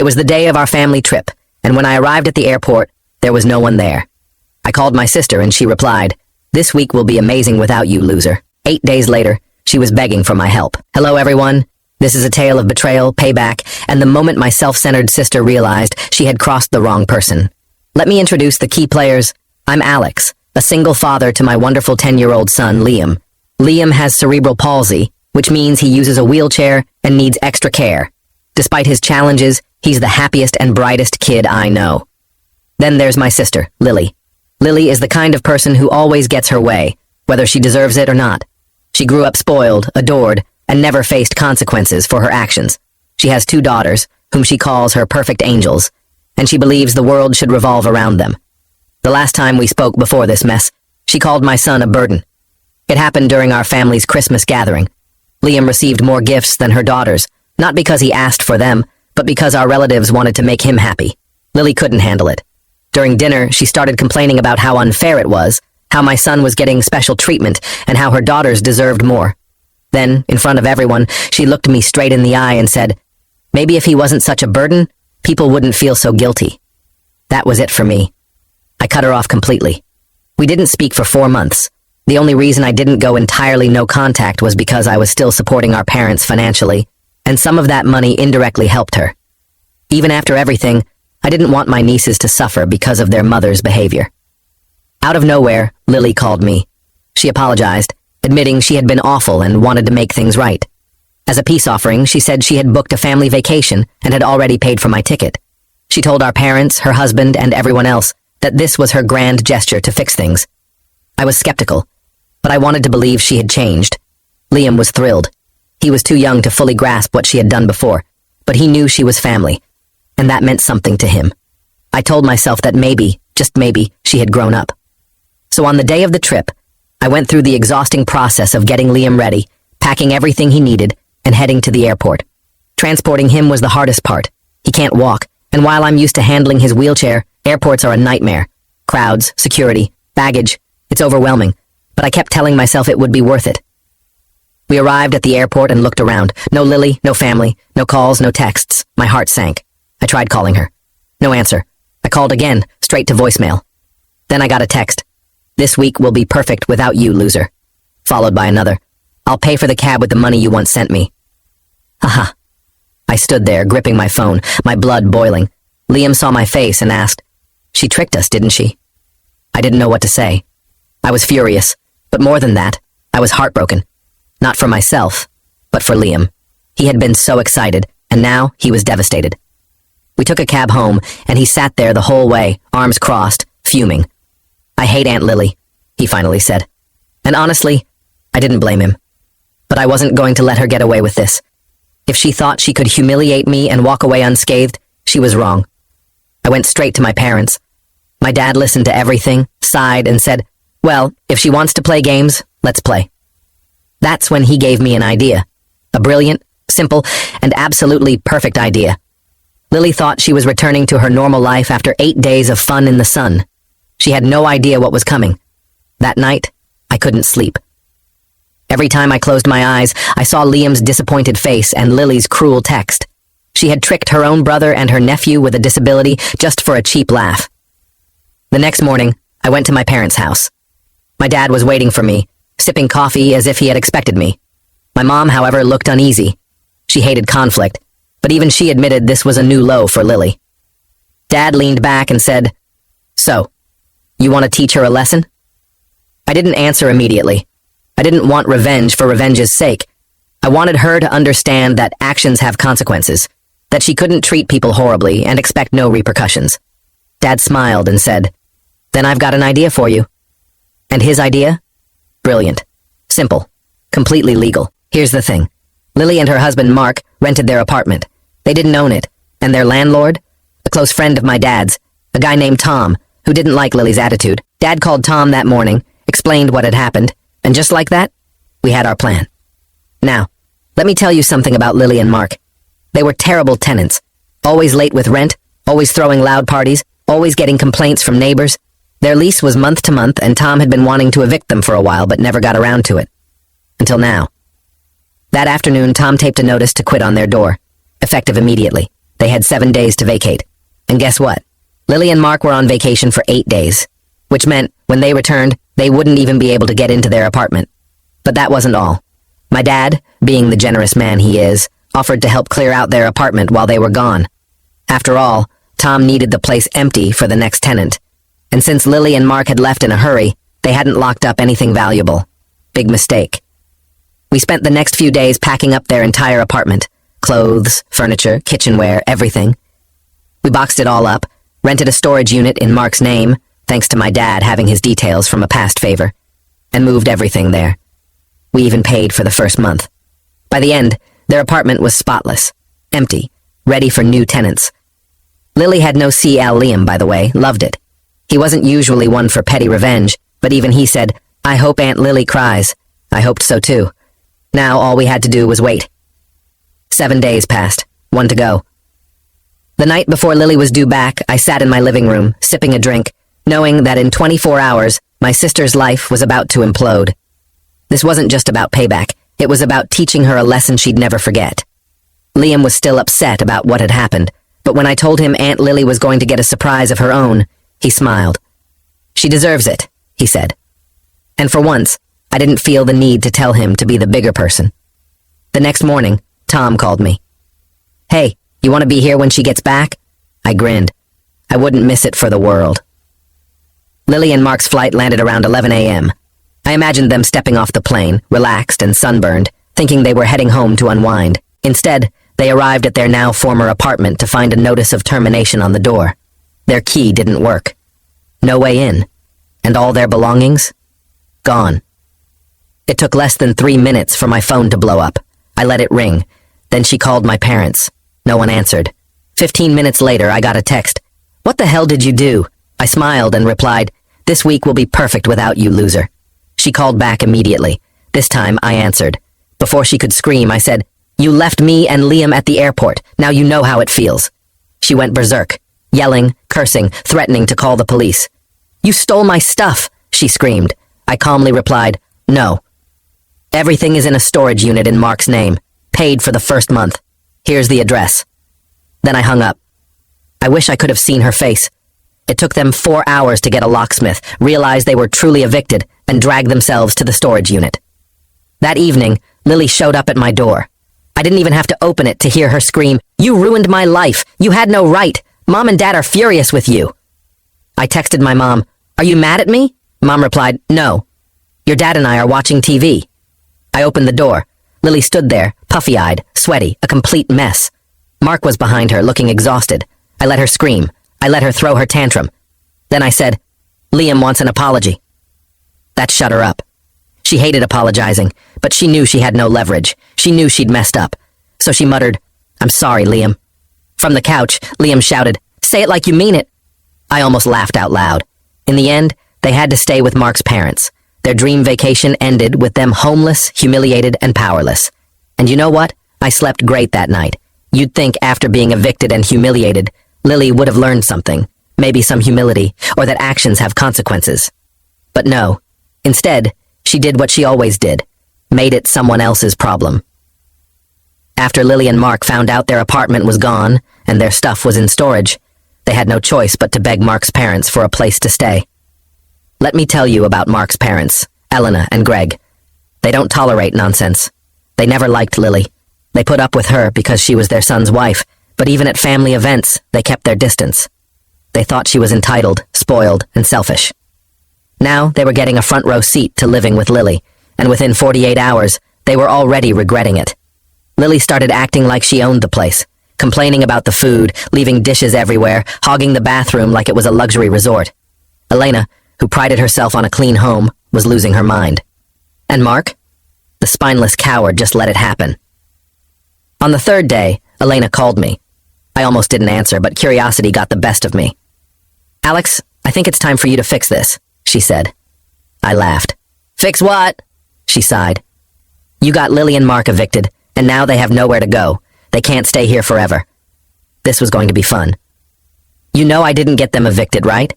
was the day of our family trip, and when I arrived at the airport, there was no one there. I called my sister and she replied, "This week will be amazing without you, loser." 8 days later, she was begging for my help. Hello, everyone. This is a tale of betrayal, payback, and the moment my self-centered sister realized she had crossed the wrong person. Let me introduce the key players. I'm Alex, a single father to my wonderful 10-year-old son, Liam. Liam has cerebral palsy, which means he uses a wheelchair and needs extra care. Despite his challenges, he's the happiest and brightest kid I know. Then there's my sister, Lily. Lily is the kind of person who always gets her way, whether she deserves it or not. She grew up spoiled, adored, and never faced consequences for her actions. She has 2 daughters, whom she calls her perfect angels, and she believes the world should revolve around them. The last time we spoke before this mess, she called my son a burden. It happened during our family's Christmas gathering. Liam received more gifts than her daughters, not because he asked for them, but because our relatives wanted to make him happy. Lily couldn't handle it. During dinner, she started complaining about how unfair it was, how my son was getting special treatment, and how her daughters deserved more. Then, in front of everyone, she looked me straight in the eye and said, "Maybe if he wasn't such a burden, people wouldn't feel so guilty." That was it for me. I cut her off completely. We didn't speak for 4 months. The only reason I didn't go entirely no contact was because I was still supporting our parents financially, and some of that money indirectly helped her. Even after everything, I didn't want my nieces to suffer because of their mother's behavior. Out of nowhere, Lily called me. She apologized, admitting she had been awful and wanted to make things right. As a peace offering, she said she had booked a family vacation and had already paid for my ticket. She told our parents, her husband, and everyone else that this was her grand gesture to fix things. I was skeptical, but I wanted to believe she had changed. Liam was thrilled. He was too young to fully grasp what she had done before, but he knew she was family, and that meant something to him. I told myself that maybe, just maybe, she had grown up. So on the day of the trip, I went through the exhausting process of getting Liam ready, packing everything he needed, and heading to the airport. Transporting him was the hardest part. He can't walk, and while I'm used to handling his wheelchair, airports are a nightmare. Crowds, security, baggage, it's overwhelming, but I kept telling myself it would be worth it. We arrived at the airport and looked around. No Lily, no family, no calls, no texts. My heart sank. I tried calling her. No answer. I called again, straight to voicemail. Then I got a text. "This week will be perfect without you, loser." Followed by another. "I'll pay for the cab with the money you once sent me." Haha. I stood there, gripping my phone, my blood boiling. Liam saw my face and asked, "She tricked us, didn't she?" I didn't know what to say. I was furious, but more than that, I was heartbroken. Not for myself, but for Liam. He had been so excited, and now he was devastated. We took a cab home, and he sat there the whole way, arms crossed, fuming. "I hate Aunt Lily," he finally said. And honestly, I didn't blame him. But I wasn't going to let her get away with this. If she thought she could humiliate me and walk away unscathed, she was wrong. I went straight to my parents. My dad listened to everything, sighed, and said, "Well, if she wants to play games, let's play." That's when he gave me an idea. A brilliant, simple, and absolutely perfect idea. Lily thought she was returning to her normal life after 8 days of fun in the sun. She had no idea what was coming. That night, I couldn't sleep. Every time I closed my eyes, I saw Liam's disappointed face and Lily's cruel text. She had tricked her own brother and her nephew with a disability just for a cheap laugh. The next morning, I went to my parents' house. My dad was waiting for me, sipping coffee as if he had expected me. My mom, however, looked uneasy. She hated conflict, but even she admitted this was a new low for Lily. Dad leaned back and said, "So, you want to teach her a lesson?" I didn't answer immediately. I didn't want revenge for revenge's sake. I wanted her to understand that actions have consequences, that she couldn't treat people horribly and expect no repercussions. Dad smiled and said, "Then I've got an idea for you." And his idea? Brilliant. Simple. Completely legal. Here's the thing. Lily and her husband Mark rented their apartment. They didn't own it, and their landlord, a close friend of my dad's, a guy named Tom, who didn't like Lily's attitude. Dad called Tom that morning, explained what had happened, and just like that, we had our plan. Now, let me tell you something about Lily and Mark. They were terrible tenants, always late with rent, always throwing loud parties, always getting complaints from neighbors. Their lease was month to month, and Tom had been wanting to evict them for a while but never got around to it. Until now. That afternoon, Tom taped a notice to quit on their door, effective immediately. They had 7 days to vacate. And guess what? Lily and Mark were on vacation for 8 days, which meant when they returned, they wouldn't even be able to get into their apartment. But that wasn't all. My dad, being the generous man he is, offered to help clear out their apartment while they were gone. After all, Tom needed the place empty for the next tenant. And since Lily and Mark had left in a hurry, they hadn't locked up anything valuable. Big mistake. We spent the next few days packing up their entire apartment. Clothes, furniture, kitchenware, everything. We boxed it all up, rented a storage unit in Mark's name, thanks to my dad having his details from a past favor, and moved everything there. We even paid for the first month. By the end, their apartment was spotless, empty, ready for new tenants. Lily had no CL Liam, by the way, loved it. He wasn't usually one for petty revenge, but even he said, "I hope Aunt Lily cries." I hoped so too. Now all we had to do was wait. 7 days passed, 1 to go. The night before Lily was due back, I sat in my living room, sipping a drink, knowing that in 24 hours, my sister's life was about to implode. This wasn't just about payback, it was about teaching her a lesson she'd never forget. Liam was still upset about what had happened, but when I told him Aunt Lily was going to get a surprise of her own, he smiled. "She deserves it," he said. And for once, I didn't feel the need to tell him to be the bigger person. The next morning, Tom called me. "Hey, you want to be here when she gets back?" I grinned. I wouldn't miss it for the world. Lily and Mark's flight landed around 11 a.m. I imagined them stepping off the plane, relaxed and sunburned, thinking they were heading home to unwind. Instead, they arrived at their now former apartment to find a notice of termination on the door. Their key didn't work. No way in. And all their belongings? Gone. It took less than 3 minutes for my phone to blow up. I let it ring. Then she called my parents. No one answered. 15 minutes later, I got a text. "What the hell did you do?" I smiled and replied, "This week will be perfect without you, loser." She called back immediately. This time, I answered. Before she could scream, I said, "You left me and Liam at the airport. Now you know how it feels." She went berserk, yelling, cursing, threatening to call the police. "You stole my stuff," she screamed. I calmly replied, "No. Everything is in a storage unit in Mark's name, paid for the first month. Here's the address." Then I hung up. I wish I could have seen her face. It took them 4 hours to get a locksmith, realize they were truly evicted, and drag themselves to the storage unit. That evening, Lily showed up at my door. I didn't even have to open it to hear her scream, "You ruined my life! You had no right! Mom and Dad are furious with you!" I texted my mom, "Are you mad at me?" Mom replied, "No. Your dad and I are watching TV." I opened the door. Lily stood there, puffy-eyed, sweaty, a complete mess. Mark was behind her, looking exhausted. I let her scream. I let her throw her tantrum. Then I said, "Liam wants an apology." That shut her up. She hated apologizing, but she knew she had no leverage. She knew she'd messed up. So she muttered, "I'm sorry, Liam." From the couch, Liam shouted, "Say it like you mean it." I almost laughed out loud. In the end, they had to stay with Mark's parents. Their dream vacation ended with them homeless, humiliated, and powerless. And you know what? I slept great that night. You'd think after being evicted and humiliated, Lily would have learned something, maybe some humility, or that actions have consequences. But no. Instead, she did what she always did, made it someone else's problem. After Lily and Mark found out their apartment was gone and their stuff was in storage, they had no choice but to beg Mark's parents for a place to stay. Let me tell you about Mark's parents, Elena and Greg. They don't tolerate nonsense. They never liked Lily. They put up with her because she was their son's wife, but even at family events, they kept their distance. They thought she was entitled, spoiled, and selfish. Now they were getting a front row seat to living with Lily, and within 48 hours, they were already regretting it. Lily started acting like she owned the place, complaining about the food, leaving dishes everywhere, hogging the bathroom like it was a luxury resort. Elena, who prided herself on a clean home, was losing her mind. And Mark? The spineless coward just let it happen. On the third day, Elena called me. I almost didn't answer, but curiosity got the best of me. "Alex, I think it's time for you to fix this," she said. I laughed. "Fix what?" she sighed. "You got Lily and Mark evicted, and now they have nowhere to go. They can't stay here forever." This was going to be fun. "You know I didn't get them evicted, right?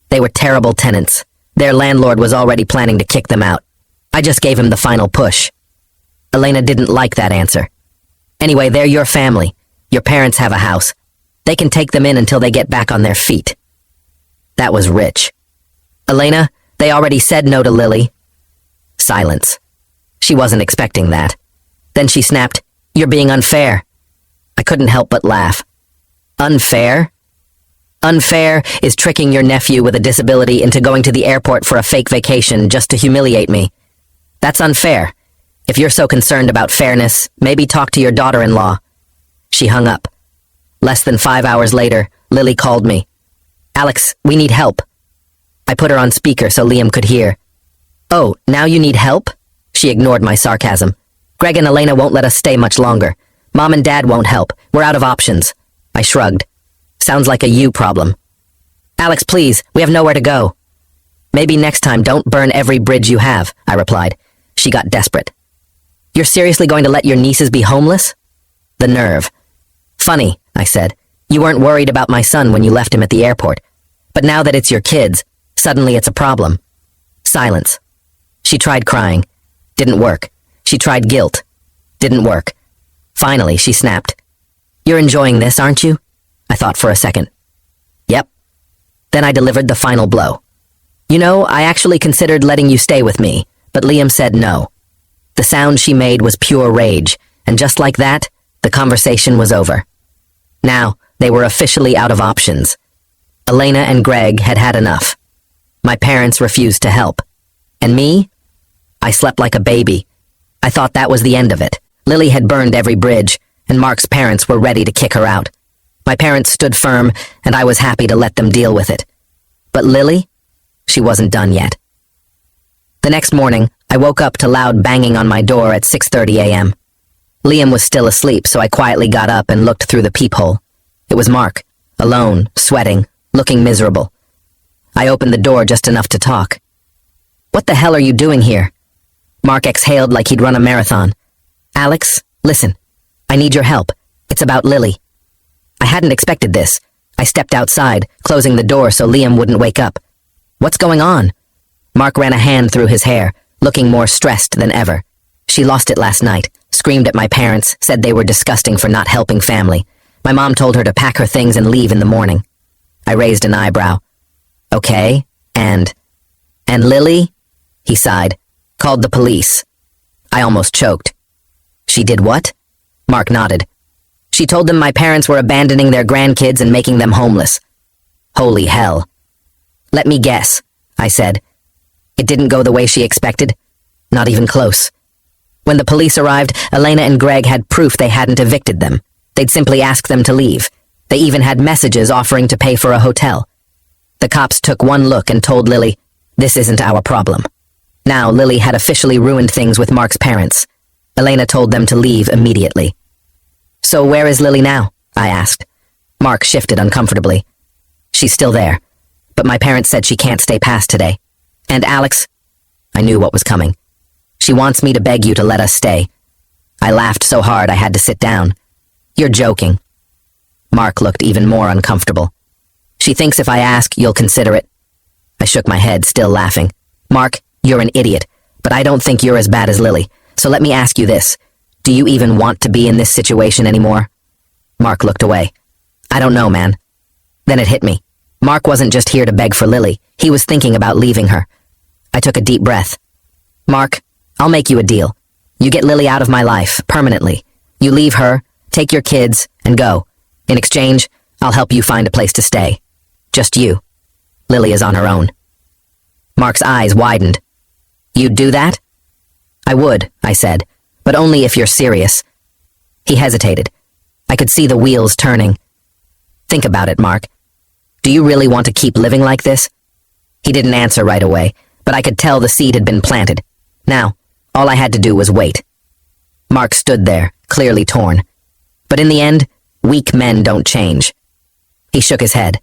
They were terrible tenants. Their landlord was already planning to kick them out. I just gave him the final push." Elena didn't like that answer. "Anyway, they're your family. Your parents have a house. They can take them in until they get back on their feet. That was rich. Elena, they already said no to Lily. Silence. She wasn't expecting that. Then she snapped, "You're being unfair." I couldn't help but laugh. Unfair? Unfair is tricking your nephew with a disability into going to the airport for a fake vacation just to humiliate me. That's unfair. If you're so concerned about fairness, maybe talk to your daughter-in-law. She hung up. Less than 5 hours later, Lily called me. "Alex, we need help." I put her on speaker so Liam could hear. "Oh, now you need help?" She ignored my sarcasm. "Greg and Elena won't let us stay much longer. Mom and Dad won't help. We're out of options." I shrugged. "Sounds like a you problem." "Alex, please, we have nowhere to go." "Maybe next time don't burn every bridge you have," I replied. She got desperate. "You're seriously going to let your nieces be homeless?" The nerve. "Funny," I said. "You weren't worried about my son when you left him at the airport. But now that it's your kids, suddenly it's a problem." Silence. She tried crying. Didn't work. She tried guilt. Didn't work. Finally, she snapped. "You're enjoying this, aren't you?" I thought for a second. "Yep." Then I delivered the final blow. "You know, I actually considered letting you stay with me, but Liam said no." The sound she made was pure rage, and just like that, the conversation was over. Now, they were officially out of options. Elena and Greg had had enough. My parents refused to help. And me? I slept like a baby. I thought that was the end of it. Lily had burned every bridge, and Mark's parents were ready to kick her out. My parents stood firm, and I was happy to let them deal with it. But Lily? She wasn't done yet. The next morning, I woke up to loud banging on my door at 6:30 a.m. Liam was still asleep, so I quietly got up and looked through the peephole. It was Mark, alone, sweating, looking miserable. I opened the door just enough to talk. "What the hell are you doing here?" Mark exhaled like he'd run a marathon. "Alex, listen. I need your help. It's about Lily." I hadn't expected this. I stepped outside, closing the door so Liam wouldn't wake up. "What's going on?" Mark ran a hand through his hair, looking more stressed than ever. "She lost it last night, screamed at my parents, said they were disgusting for not helping family. My mom told her to pack her things and leave in the morning." I raised an eyebrow. "Okay, and Lily?" He sighed. "Called the police." I almost choked. "She did what?" Mark nodded. "She told them my parents were abandoning their grandkids and making them homeless." Holy hell. "Let me guess," I said. "It didn't go the way she expected?" "Not even close." When the police arrived, Elena and Greg had proof they hadn't evicted them. They'd simply ask them to leave. They even had messages offering to pay for a hotel. The cops took one look and told Lily, "This isn't our problem." Now Lily had officially ruined things with Mark's parents. Elena told them to leave immediately. "So where is Lily now?" I asked. Mark shifted uncomfortably. "She's still there, but my parents said she can't stay past today. And Alex," I knew what was coming, "she wants me to beg you to let us stay." I laughed so hard I had to sit down. "You're joking." Mark looked even more uncomfortable. "She thinks if I ask, you'll consider it." I shook my head, still laughing. "Mark, you're an idiot, but I don't think you're as bad as Lily. So let me ask you this. Do you even want to be in this situation anymore?" Mark looked away. "I don't know, man." Then it hit me. Mark wasn't just here to beg for Lily. He was thinking about leaving her. I took a deep breath. "Mark, I'll make you a deal. You get Lily out of my life, permanently. You leave her, take your kids, and go. In exchange, I'll help you find a place to stay. Just you. Lily is on her own." Mark's eyes widened. "You'd do that?" "I would," I said, "but only if you're serious." He hesitated. I could see the wheels turning. "Think about it, Mark. Do you really want to keep living like this?" He didn't answer right away, but I could tell the seed had been planted. Now, all I had to do was wait. Mark stood there, clearly torn. But in the end, weak men don't change. He shook his head.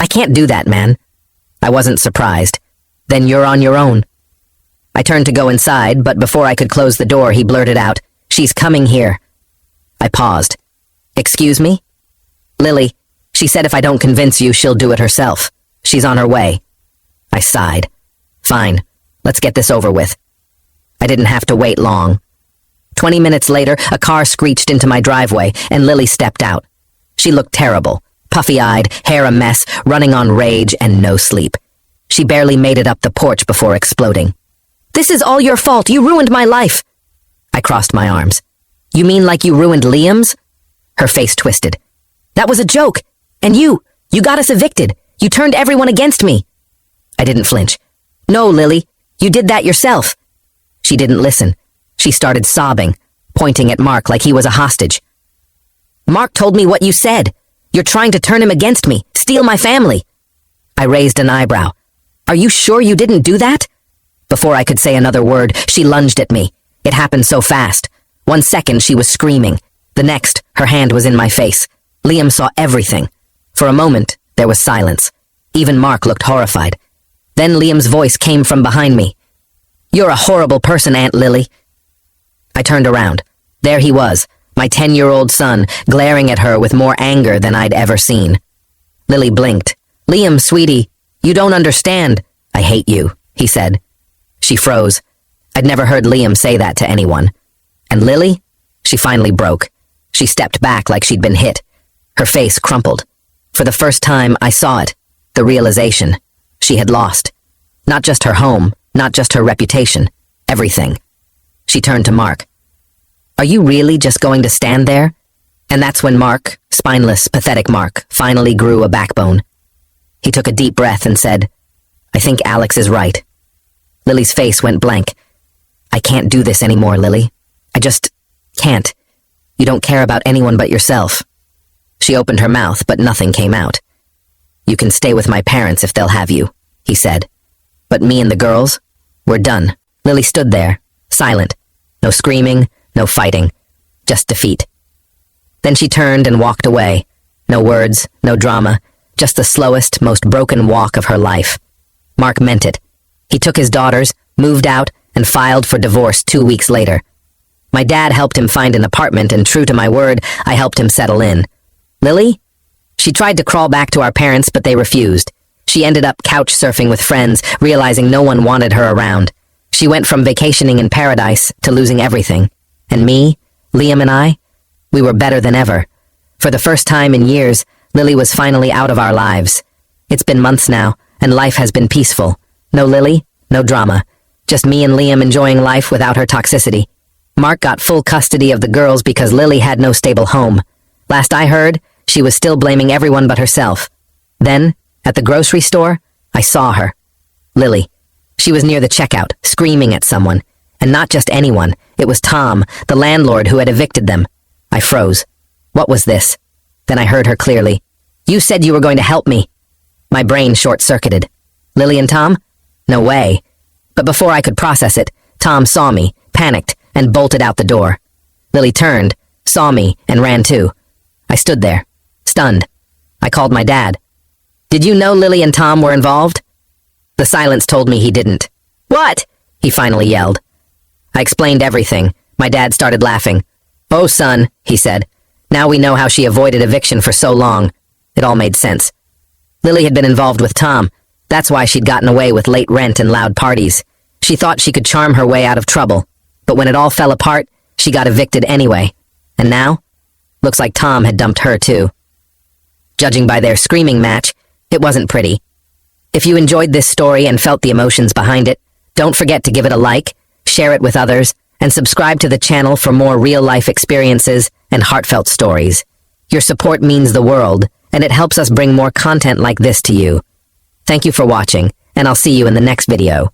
"I can't do that, man." I wasn't surprised. "Then you're on your own." I turned to go inside, but before I could close the door, he blurted out, "She's coming here." I paused. "Excuse me?" "Lily, she said if I don't convince you, she'll do it herself. She's on her way." I sighed. "Fine, let's get this over with." I didn't have to wait long. 20 minutes later, a car screeched into my driveway, and Lily stepped out. She looked terrible, puffy-eyed, hair a mess, running on rage and no sleep. She barely made it up the porch before exploding. "This is all your fault. You ruined my life." I crossed my arms. "You mean like you ruined Liam's?" Her face twisted. "That was a joke. And you got us evicted. You turned everyone against me." I didn't flinch. "No, Lily, you did that yourself." She didn't listen. She started sobbing, pointing at Mark like he was a hostage. "Mark told me what you said. You're trying to turn him against me, steal my family." I raised an eyebrow. "Are you sure you didn't do that?" Before I could say another word, she lunged at me. It happened so fast. 1 second she was screaming. The next, her hand was in my face. Liam saw everything. For a moment, there was silence. Even Mark looked horrified. Then Liam's voice came from behind me. "You're a horrible person, Aunt Lily." I turned around. There he was, my 10-year-old son, glaring at her with more anger than I'd ever seen. Lily blinked. "Liam, sweetie, you don't understand. I hate you," he said. She froze. I'd never heard Liam say that to anyone. And Lily? She finally broke. She stepped back like she'd been hit. Her face crumpled. For the first time, I saw it. The realization. She had lost. Not just her home, not just her reputation. Everything. She turned to Mark. "Are you really just going to stand there?" And that's when Mark, spineless, pathetic Mark, finally grew a backbone. He took a deep breath and said, "I think Alex is right." Lily's face went blank. "I can't do this anymore, Lily. I just can't. You don't care about anyone but yourself." She opened her mouth, but nothing came out. "You can stay with my parents if they'll have you," he said. "But me and the girls, we're done." Lily stood there, silent. No screaming, no fighting. Just defeat. Then she turned and walked away. No words, no drama. Just the slowest, most broken walk of her life. Mark meant it. He took his daughters, moved out, and filed for divorce 2 weeks later. My dad helped him find an apartment, and true to my word, I helped him settle in. Lily? She tried to crawl back to our parents, but they refused. She ended up couch surfing with friends, realizing no one wanted her around. She went from vacationing in paradise to losing everything. And me, Liam and I, we were better than ever. For the first time in years, Lily was finally out of our lives. It's been months now, and life has been peaceful. No Lily, no drama. Just me and Liam enjoying life without her toxicity. Mark got full custody of the girls because Lily had no stable home. Last I heard, she was still blaming everyone but herself. Then, at the grocery store, I saw her. Lily. She was near the checkout, screaming at someone. And not just anyone. It was Tom, the landlord who had evicted them. I froze. What was this? Then I heard her clearly. "You said you were going to help me." My brain short-circuited. Lily and Tom? No way. But before I could process it, Tom saw me, panicked, and bolted out the door. Lily turned, saw me, and ran too. I stood there, stunned. I called my dad. "Did you know Lily and Tom were involved?" The silence told me he didn't. "What?" he finally yelled. I explained everything. My dad started laughing. "Oh, son," he said. "Now we know how she avoided eviction for so long." It all made sense. Lily had been involved with Tom. That's why she'd gotten away with late rent and loud parties. She thought she could charm her way out of trouble. But when it all fell apart, she got evicted anyway. And now? Looks like Tom had dumped her too. Judging by their screaming match, it wasn't pretty. If you enjoyed this story and felt the emotions behind it, don't forget to give it a like, share it with others, and subscribe to the channel for more real-life experiences and heartfelt stories. Your support means the world, and it helps us bring more content like this to you. Thank you for watching, and I'll see you in the next video.